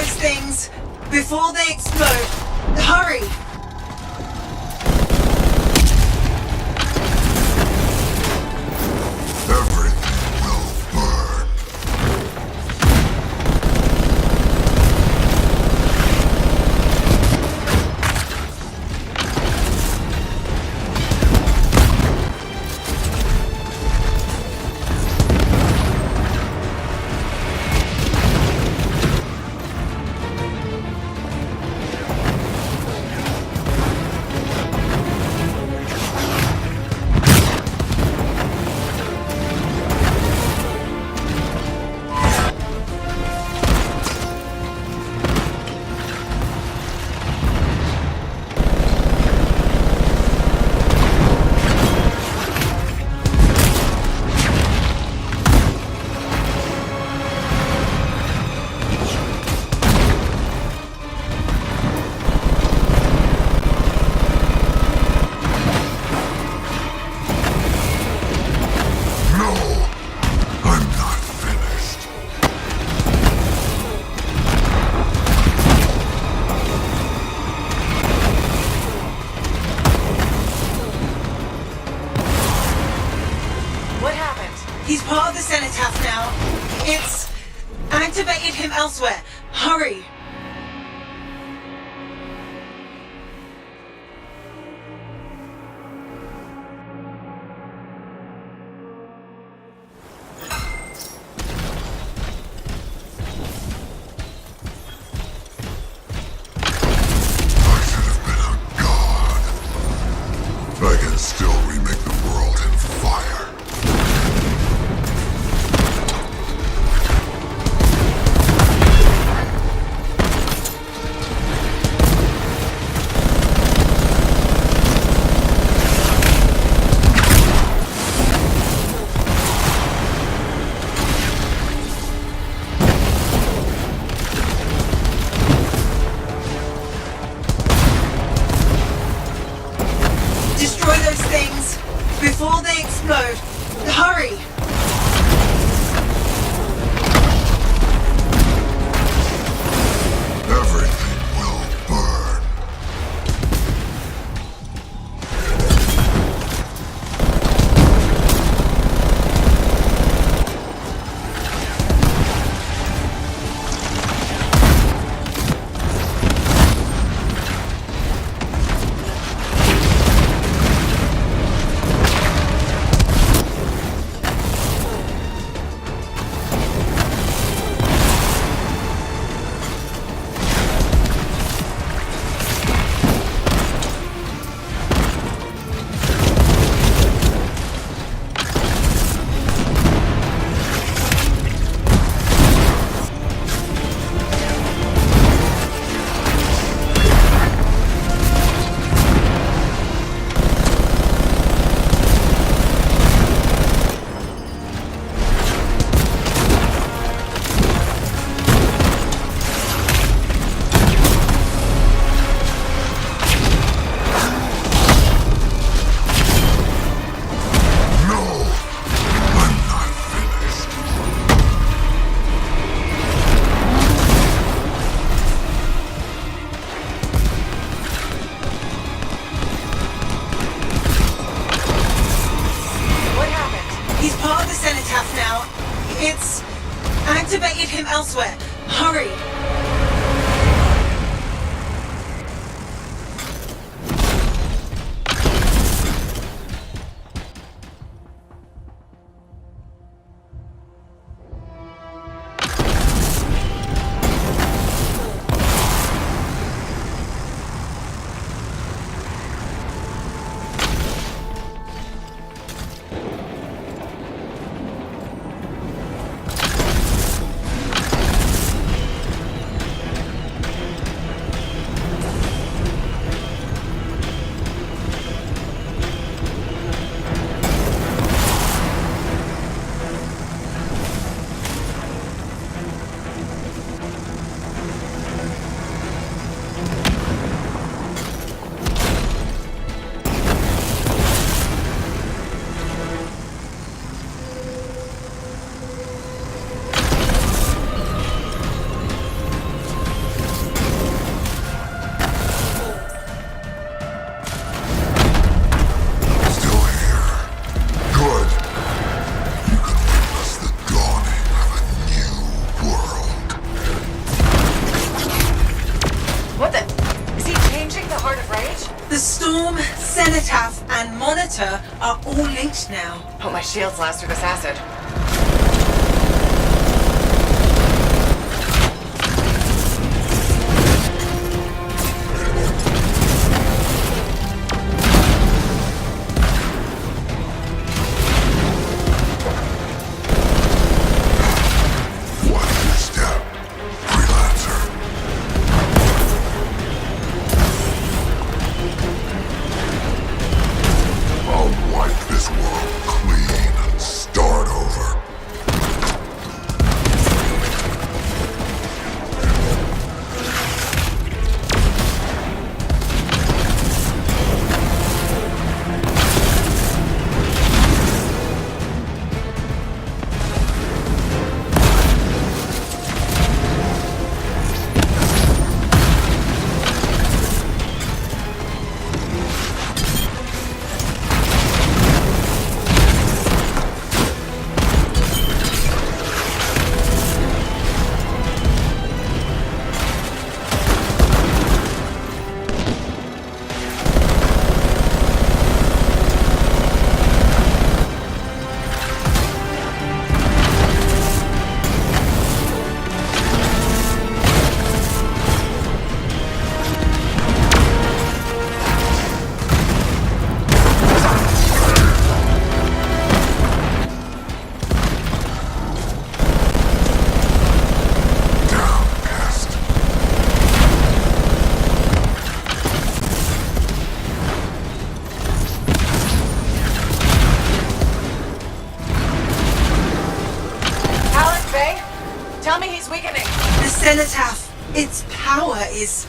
those things before they explode. Hurry! Everything will burn. He's part of the cenotaph now. It's activated him elsewhere. Hurry! I should have been a god. I can still remake the world in fire. Storm, Cenotaph, and Monitor are all linked now. Hope my shields last through this acid. Watch your step, freelancer. I'll wipe this world clean and start over. Downcast. Alex, Faye? Tell me he's weakening. The Cenotaph, its power is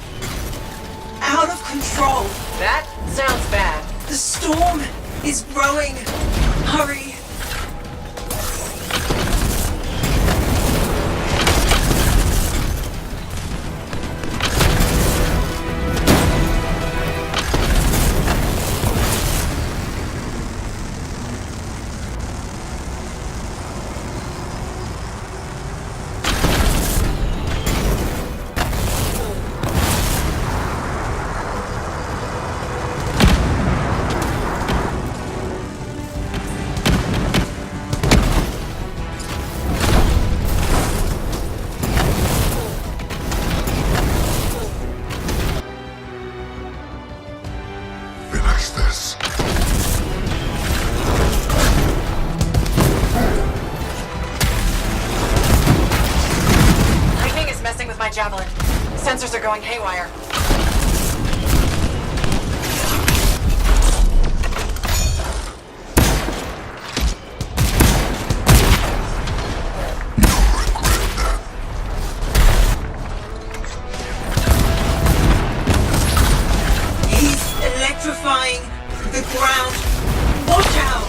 out of control. That sounds bad. The storm is growing. Hurry. Finish this. Lightning is messing with my javelin. Sensors are going haywire. You'll regret that. He's electrifying the ground. Watch out!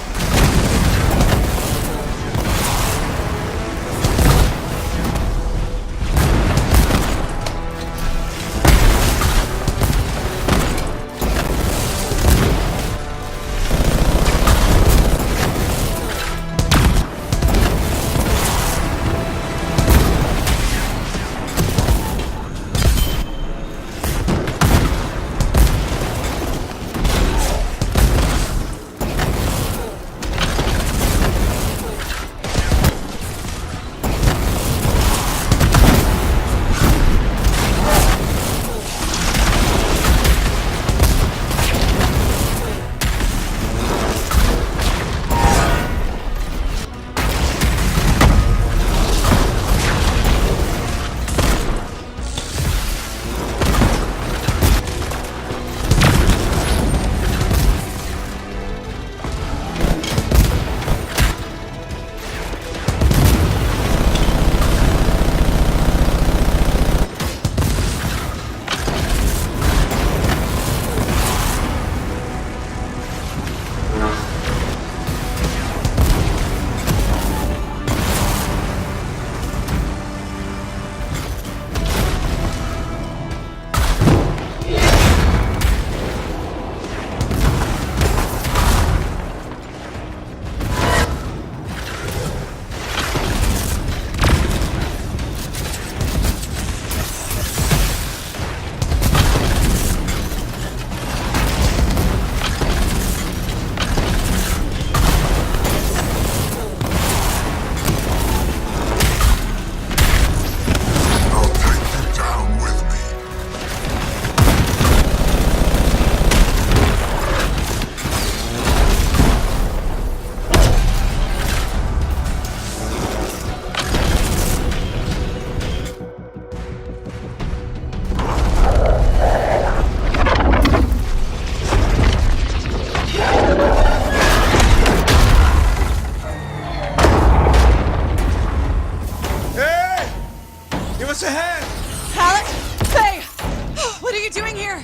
are you doing here?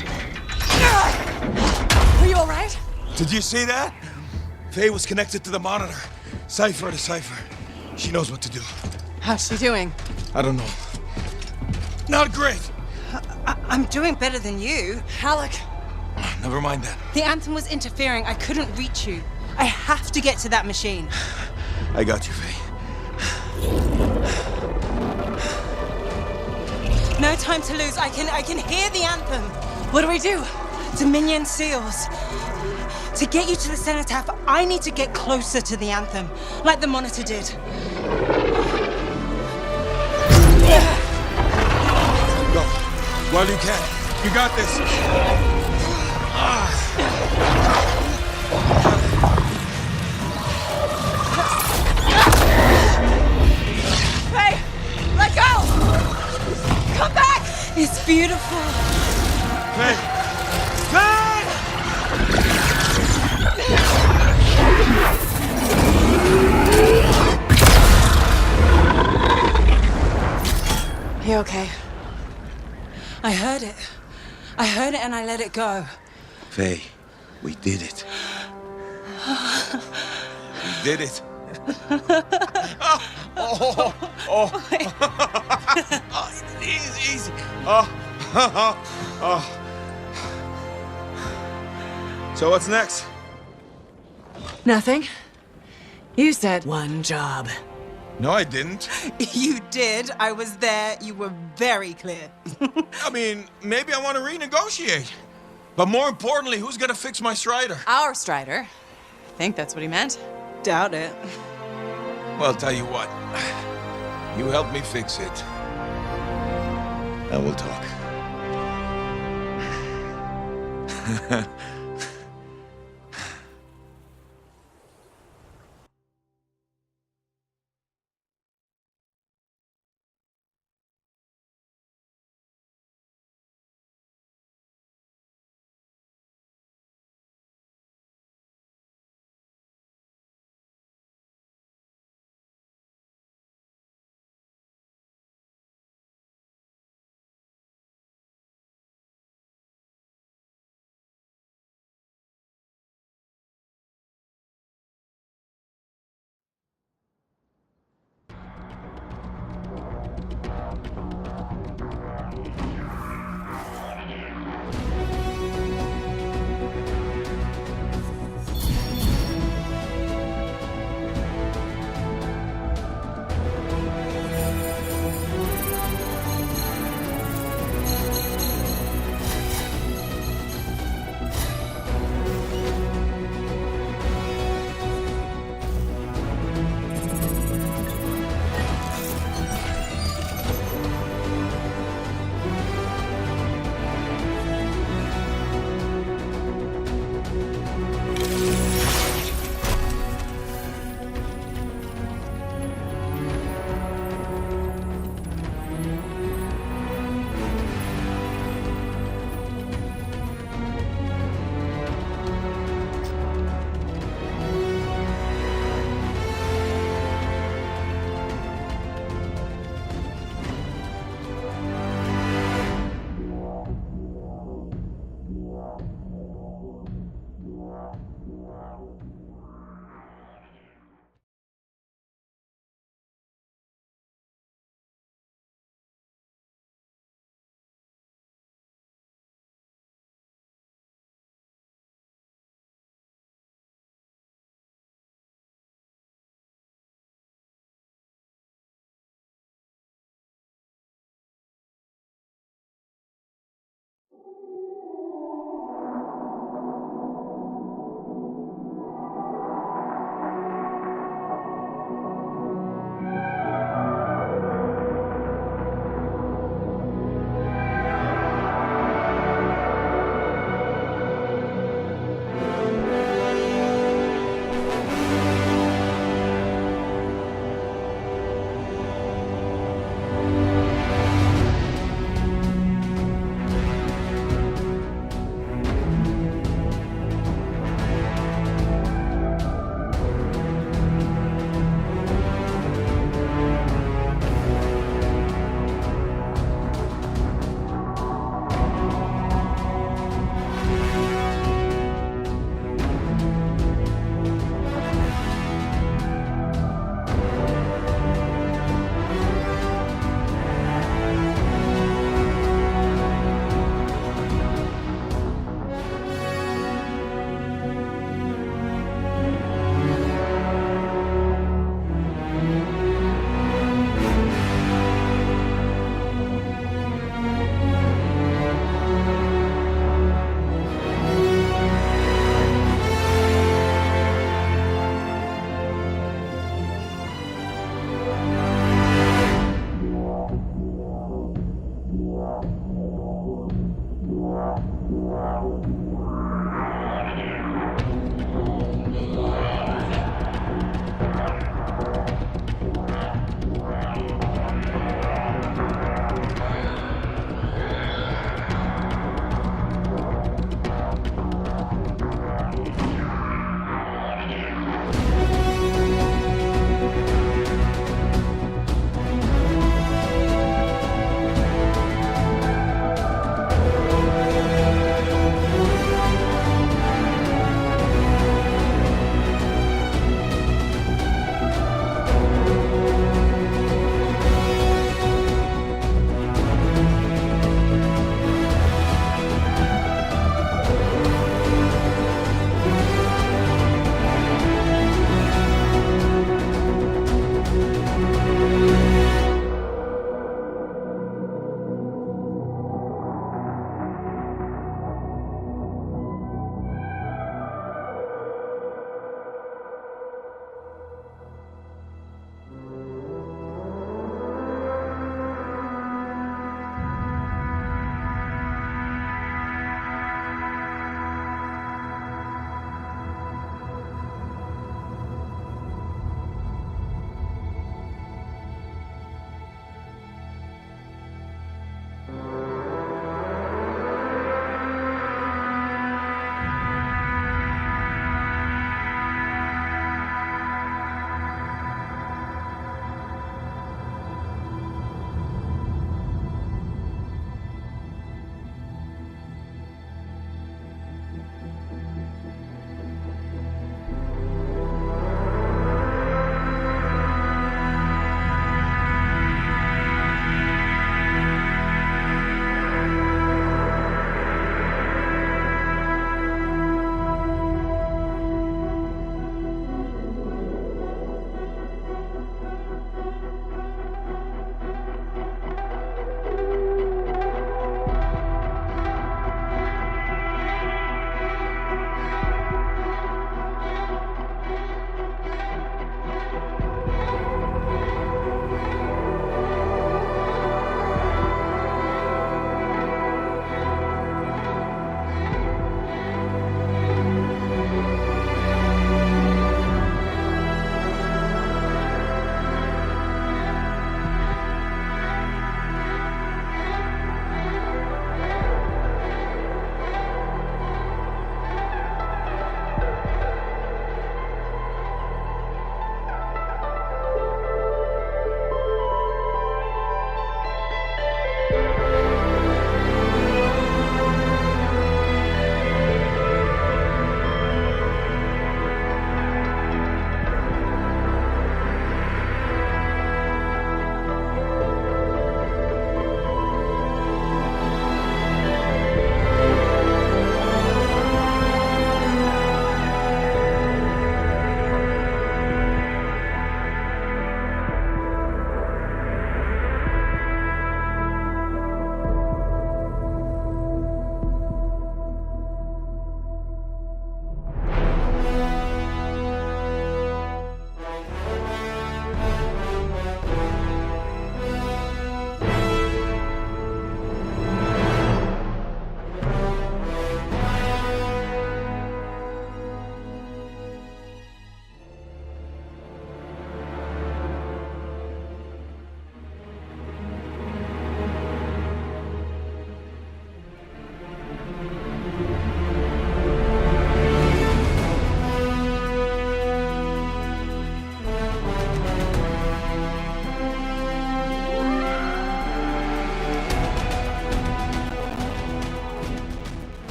Are you all right? Did you see that? Faye was connected to the monitor. Cipher to cipher. She knows what to do. How's she doing? I don't know. Not great. I'm doing better than you. Alec, Never mind that. The anthem was interfering. I couldn't reach you. I have to get to that machine. I got you, Faye. No time to lose. I can hear the anthem. What do we do? Dominion seals. To get you to the cenotaph, I need to get closer to the anthem, like the monitor did. Go. While you can. You got this. Faye, let go! Come back! It's beautiful. Faye! Faye! You okay? I heard it. I heard it and I let it go. Faye, we did it. We did it. Oh, easy. So what's next? Nothing. You said one job. No, I didn't. You did. I was there. You were very clear. I mean, maybe I want to renegotiate. But more importantly, who's gonna fix my Strider? Our Strider. I think that's what he meant. Doubt it. Well, tell you what. You help me fix it. And we'll talk.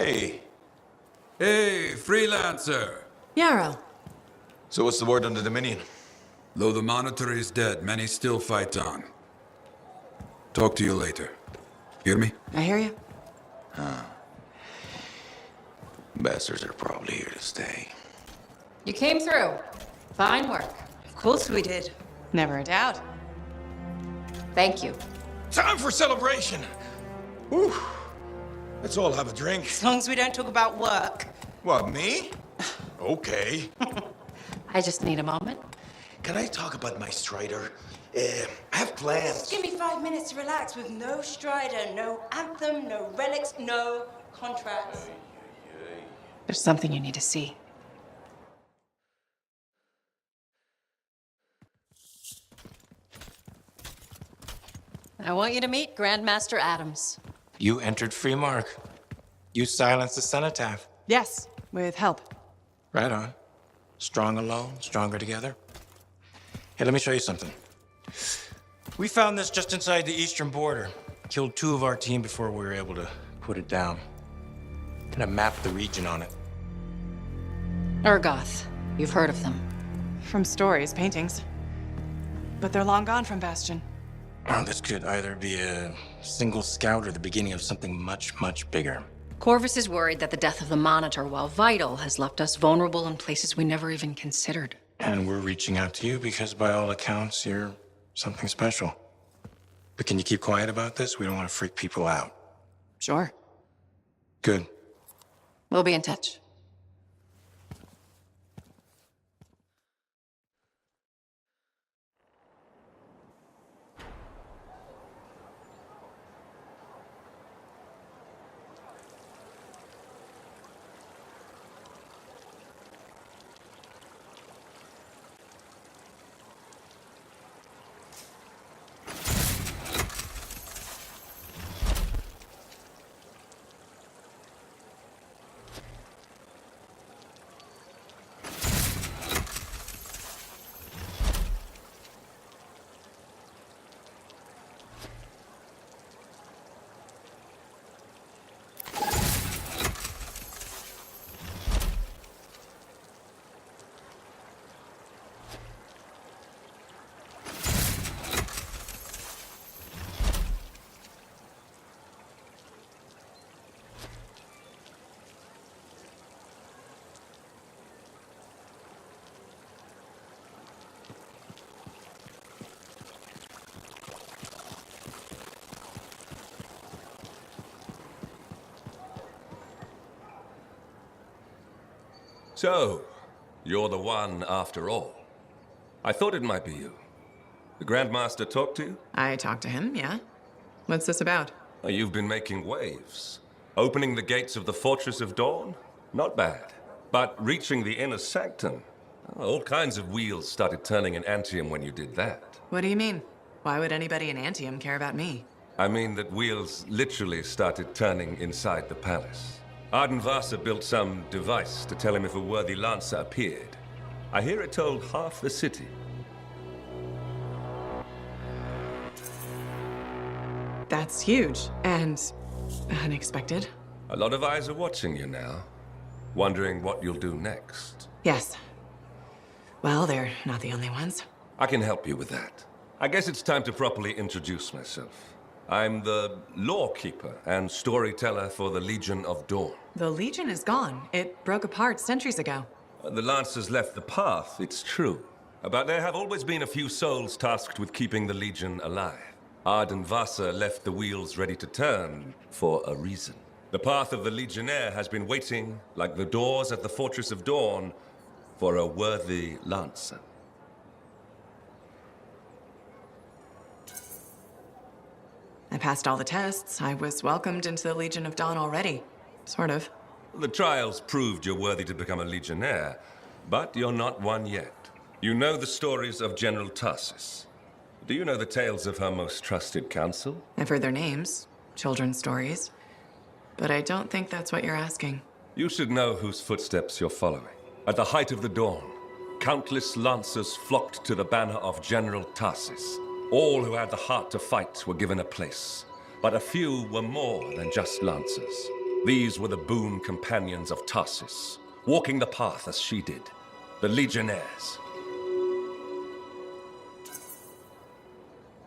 Hey. Hey, freelancer! Yarrow. So what's the word on the Dominion? Though the Monitor is dead, many still fight on. Talk to you later. Hear me? I hear you. Bastards are probably here to stay. You came through. Fine work. Of course we did. Never a doubt. Thank you. Time for celebration! Whew. Let's all have a drink. As long as we don't talk about work. What, me? Okay. I just need a moment. Can I talk about my Strider? I have plans. Give me 5 minutes to relax with no Strider, no anthem, no relics, no contracts. There's something you need to see. I want you to meet Grandmaster Adams. You entered Freemark. You silenced the cenotaph. Yes, with help. Right on. Strong alone, stronger together. Hey, let me show you something. We found this just inside the eastern border. Killed 2 of our team before we were able to put it down. And I mapped the region on it. Urgoth. You've heard of them. From stories, paintings. But they're long gone from Bastion. Oh, this could either be a single scout or the beginning of something much, much bigger. Corvus is worried that the death of the Monitor, while vital, has left us vulnerable in places we never even considered. And we're reaching out to you because by all accounts, you're something special. But can you keep quiet about this? We don't want to freak people out. Sure. Good. We'll be in touch. So, you're the one after all. I thought it might be you. The Grandmaster talked to you? I talked to him, yeah. What's this about? You've been making waves. Opening the gates of the Fortress of Dawn? Not bad. But reaching the inner sanctum? All kinds of wheels started turning in Antium when you did that. What do you mean? Why would anybody in Antium care about me? I mean that wheels literally started turning inside the palace. Ardenvasa built some device to tell him if a worthy lancer appeared. I hear it told half the city. That's huge and unexpected. A lot of eyes are watching you now, wondering what you'll do next. Yes. Well, they're not the only ones. I can help you with that. I guess it's time to properly introduce myself. I'm the lawkeeper and storyteller for the Legion of Dawn. The Legion is gone. It broke apart centuries ago. The Lancers left the path, it's true. But there have always been a few souls tasked with keeping the Legion alive. Ardenvasa left the wheels ready to turn for a reason. The path of the Legionnaire has been waiting, like the doors at the Fortress of Dawn, for a worthy Lancer. I passed all the tests. I was welcomed into the Legion of Dawn already. Sort of. The trials proved you're worthy to become a Legionnaire, but you're not one yet. You know the stories of General Tarsus. Do you know the tales of her most trusted council? I've heard their names, children's stories. But I don't think that's what you're asking. You should know whose footsteps you're following. At the height of the dawn, countless lancers flocked to the banner of General Tarsus. All who had the heart to fight were given a place. But a few were more than just lancers. These were the boon companions of Tarsus, walking the path as she did. The Legionnaires.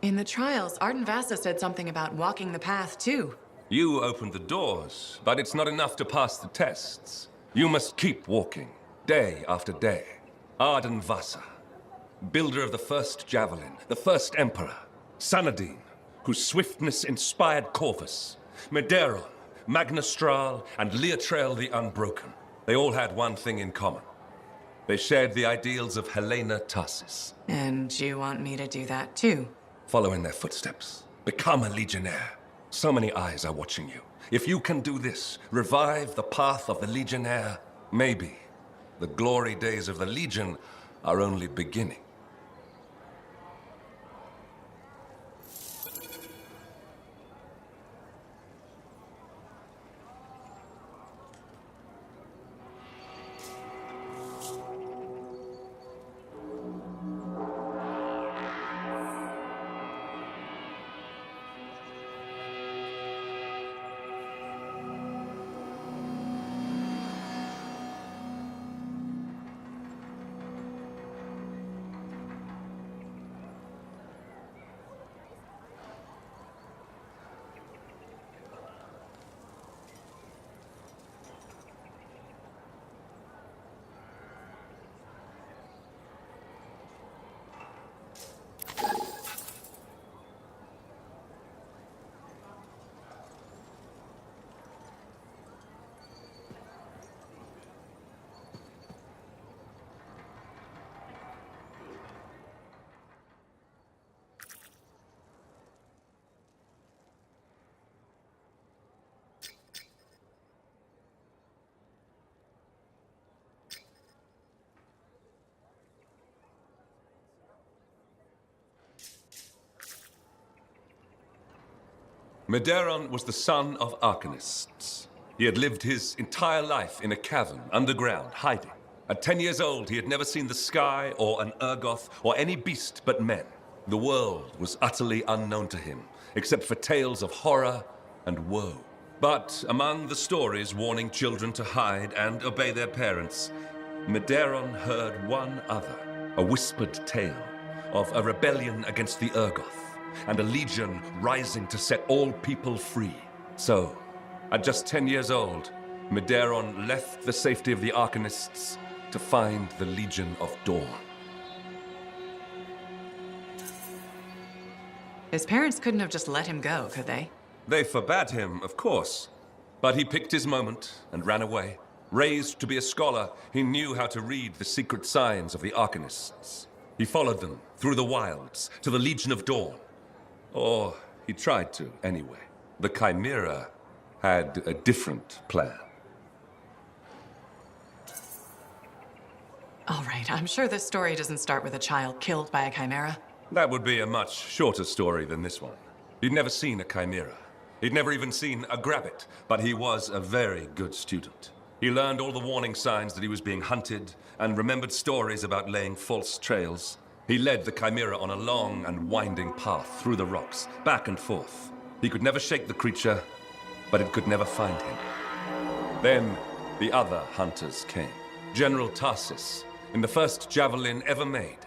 In the trials, Arden Vassa said something about walking the path, too. You opened the doors, but it's not enough to pass the tests. You must keep walking, day after day. Arden Vassa, builder of the first javelin, the first emperor. Sanadine, whose swiftness inspired Corvus. Medeiros, Magnastral, and Leotrail the Unbroken. They all had one thing in common. They shared the ideals of Helena Tarsis. And you want me to do that, too? Follow in their footsteps. Become a Legionnaire. So many eyes are watching you. If you can do this, revive the path of the Legionnaire, maybe the glory days of the Legion are only beginning. Medeiros was the son of arcanists. He had lived his entire life in a cavern, underground, hiding. At 10 years old, he had never seen the sky or an Urgoth or any beast but men. The world was utterly unknown to him, except for tales of horror and woe. But among the stories warning children to hide and obey their parents, Medeiros heard one other, a whispered tale of a rebellion against the Urgoth, and a legion rising to set all people free. So, at just 10 years old, Medeiros left the safety of the Arcanists to find the Legion of Dawn. His parents couldn't have just let him go, could they? They forbade him, of course, but he picked his moment and ran away. Raised to be a scholar, he knew how to read the secret signs of the Arcanists. He followed them through the wilds to the Legion of Dawn. Or he tried to, anyway. The Chimera had a different plan. All right, I'm sure this story doesn't start with a child killed by a Chimera. That would be a much shorter story than this one. He'd never seen a Chimera. He'd never even seen a Grabbit, but he was a very good student. He learned all the warning signs that he was being hunted, and remembered stories about laying false trails. He led the Chimera on a long and winding path through the rocks, back and forth. He could never shake the creature, but it could never find him. Then, the other hunters came. General Tarsis, in the first javelin ever made.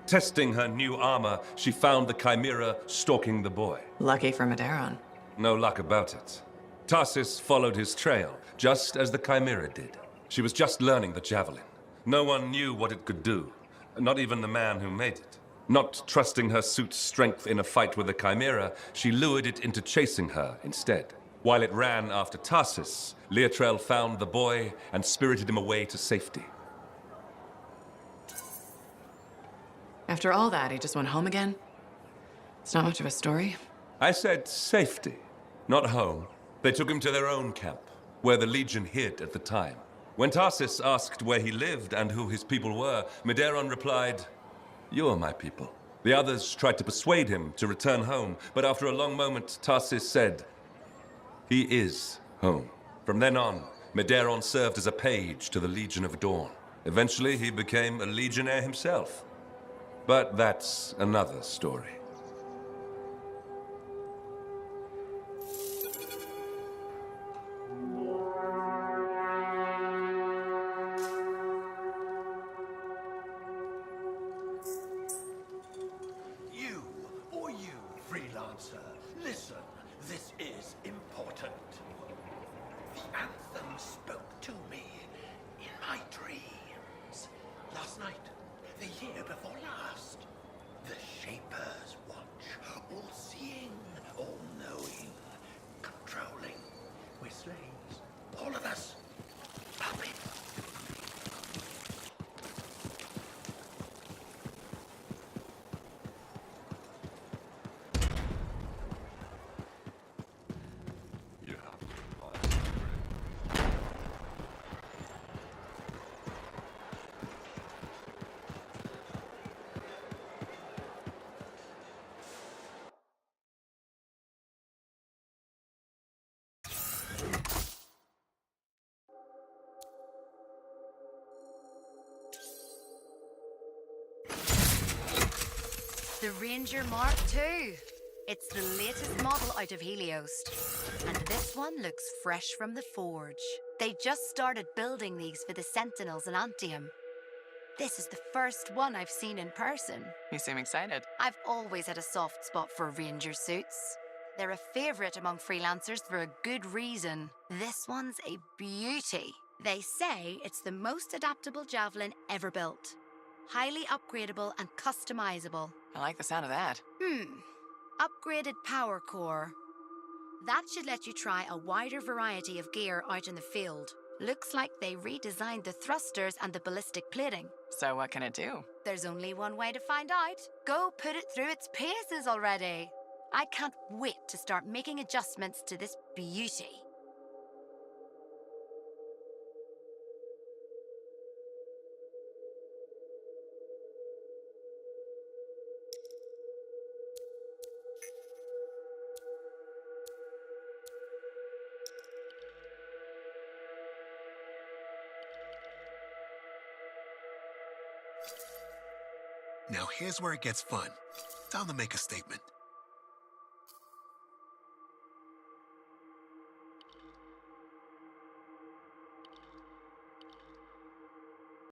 Testing her new armor, she found the Chimera stalking the boy. Lucky for Medeiros. No luck about it. Tarsis followed his trail, just as the Chimera did. She was just learning the javelin. No one knew what it could do. Not even the man who made it. Not trusting her suit's strength in a fight with the Chimera, she lured it into chasing her instead. While it ran after Tarsis, Leotrail found the boy and spirited him away to safety. After all that, he just went home again? It's not much of a story. I said safety, not home. They took him to their own camp, where the Legion hid at the time. When Tarsis asked where he lived and who his people were, Medeiros replied, "You are my people." The others tried to persuade him to return home, but after a long moment, Tarsis said, "He is home." From then on, Medeiros served as a page to the Legion of Dawn. Eventually, he became a Legionnaire himself. But that's another story. answer. Listen, this is important. The anthem spoke to me in my dreams. Last night, the year before last. The Shapers watch, all-seeing, all-knowing, controlling. We're slaves, all of us. Puppets. The Ranger Mark II. It's the latest model out of Helios. And this one looks fresh from the forge. They just started building these for the Sentinels in Antium. This is the first one I've seen in person. You seem excited. I've always had a soft spot for Ranger suits. They're a favorite among freelancers for a good reason. This one's a beauty. They say it's the most adaptable javelin ever built. Highly upgradable and customizable. I like the sound of that. Upgraded power core. That should let you try a wider variety of gear out in the field. Looks like they redesigned the thrusters and the ballistic plating. So what can it do? There's only one way to find out. Go put it through its paces already. I can't wait to start making adjustments to this beauty. Now here's where it gets fun. Time to make a statement.